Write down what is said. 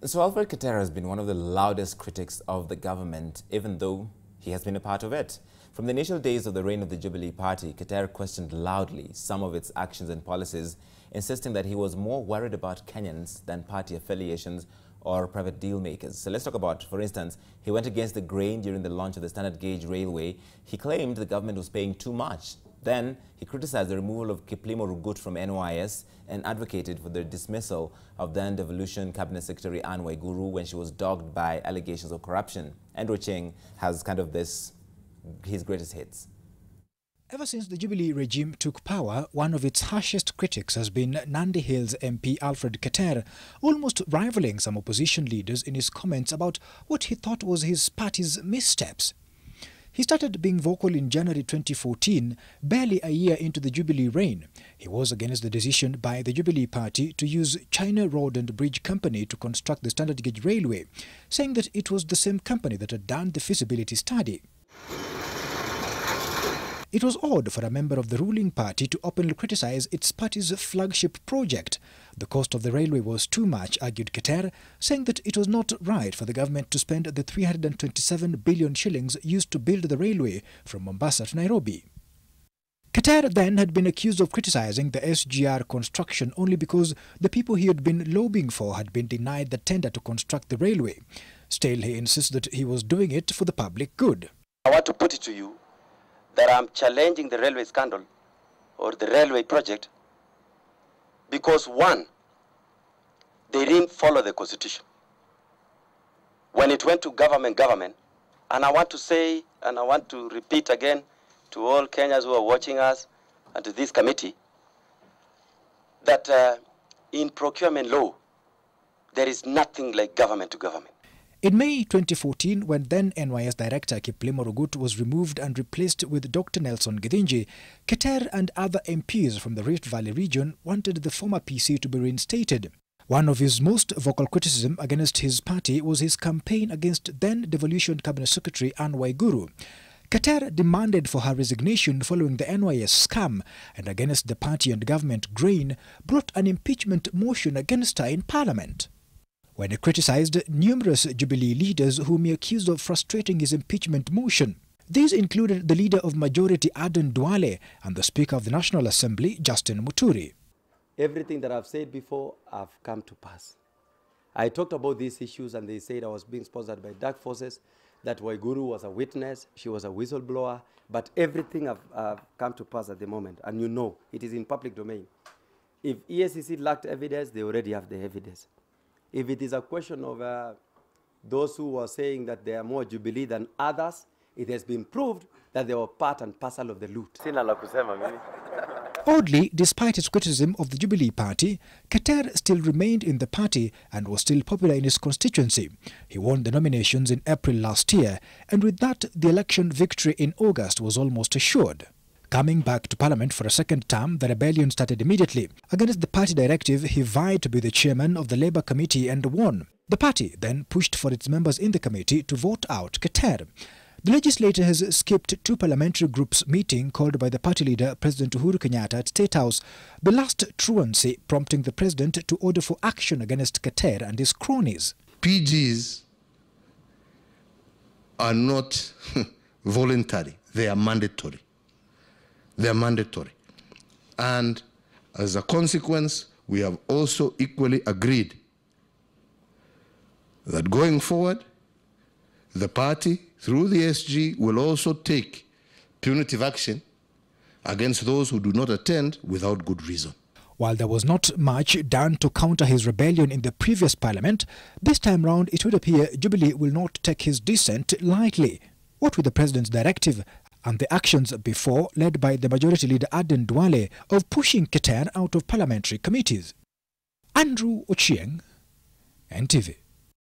So Alfred Keter has been one of the loudest critics of the government, even though he has been a part of it. From the initial days of the reign of the Jubilee Party, Keter questioned loudly some of its actions and policies, insisting that he was more worried about Kenyans than party affiliations or private deal makers. So let's talk about, for instance, he went against the grain during the launch of the standard gauge railway. He claimed the government was paying too much. Then he criticized the removal of Kiplimo Rugut from NYS and advocated for the dismissal of then devolution Cabinet Secretary Anne Waiguru when she was dogged by allegations of corruption. And Ochieng has kind of his greatest hits. Ever since the Jubilee regime took power, one of its harshest critics has been Nandi Hills MP Alfred Keter, almost rivaling some opposition leaders in his comments about what he thought was his party's missteps. He started being vocal in January 2014, barely a year into the Jubilee reign. He was against the decision by the Jubilee Party to use China Road and Bridge Company to construct the standard gauge railway, saying that it was the same company that had done the feasibility study. It was odd for a member of the ruling party to openly criticize its party's flagship project. The cost of the railway was too much, argued Keter, saying that it was not right for the government to spend the 327 billion shillings used to build the railway from Mombasa to Nairobi. Keter then had been accused of criticizing the SGR construction only because the people he had been lobbying for had been denied the tender to construct the railway. Still, he insists that he was doing it for the public good. I want to put it to you that I'm challenging the railway scandal or the railway project because, one, they didn't follow the constitution. When it went to government, and I want to say, and I want to repeat again to all Kenyans who are watching us and to this committee, that in procurement law, there is nothing like government to government. In May 2014, when then NYS Director Kiplimo Rugut was removed and replaced with Dr. Nelson Githinji, Keter and other MPs from the Rift Valley region wanted the former PC to be reinstated. One of his most vocal criticism against his party was his campaign against then devolution Cabinet Secretary Anne Waiguru. Keter demanded for her resignation following the NYS scam and, against the party and government grain, brought an impeachment motion against her in Parliament. When he criticized numerous Jubilee leaders whom he accused of frustrating his impeachment motion. These included the leader of Majority Aden Duale and the Speaker of the National Assembly, Justin Muturi. Everything that I've said before, I've come to pass. I talked about these issues and they said I was being sponsored by dark forces, that Waiguru was a witness, she was a whistleblower, but everything I've come to pass at the moment, and you know, it is in public domain. If EACC lacked evidence, they already have the evidence. If it is a question of those who were saying that they are more Jubilee than others, it has been proved that they were part and parcel of the loot. Oddly, despite his criticism of the Jubilee Party, Keter still remained in the party and was still popular in his constituency. He won the nominations in April last year, and with that, the election victory in August was almost assured. Coming back to Parliament for a second term, the rebellion started immediately. Against the party directive, he vied to be the chairman of the Labour Committee and won. The party then pushed for its members in the committee to vote out Keter. The legislature has skipped two parliamentary groups meeting called by the party leader, President Uhuru Kenyatta, at State House, the last truancy prompting the president to order for action against Keter and his cronies. PGs are not voluntary, they are mandatory. They are mandatory. And as a consequence, we have also equally agreed that going forward, the party, through the SG, will also take punitive action against those who do not attend without good reason. While there was not much done to counter his rebellion in the previous parliament, this time round it would appear Jubilee will not take his dissent lightly. What with the president's directive and the actions before, led by the majority leader Aden Duale, of pushing Keter out of parliamentary committees. Andrew Ochieng, NTV.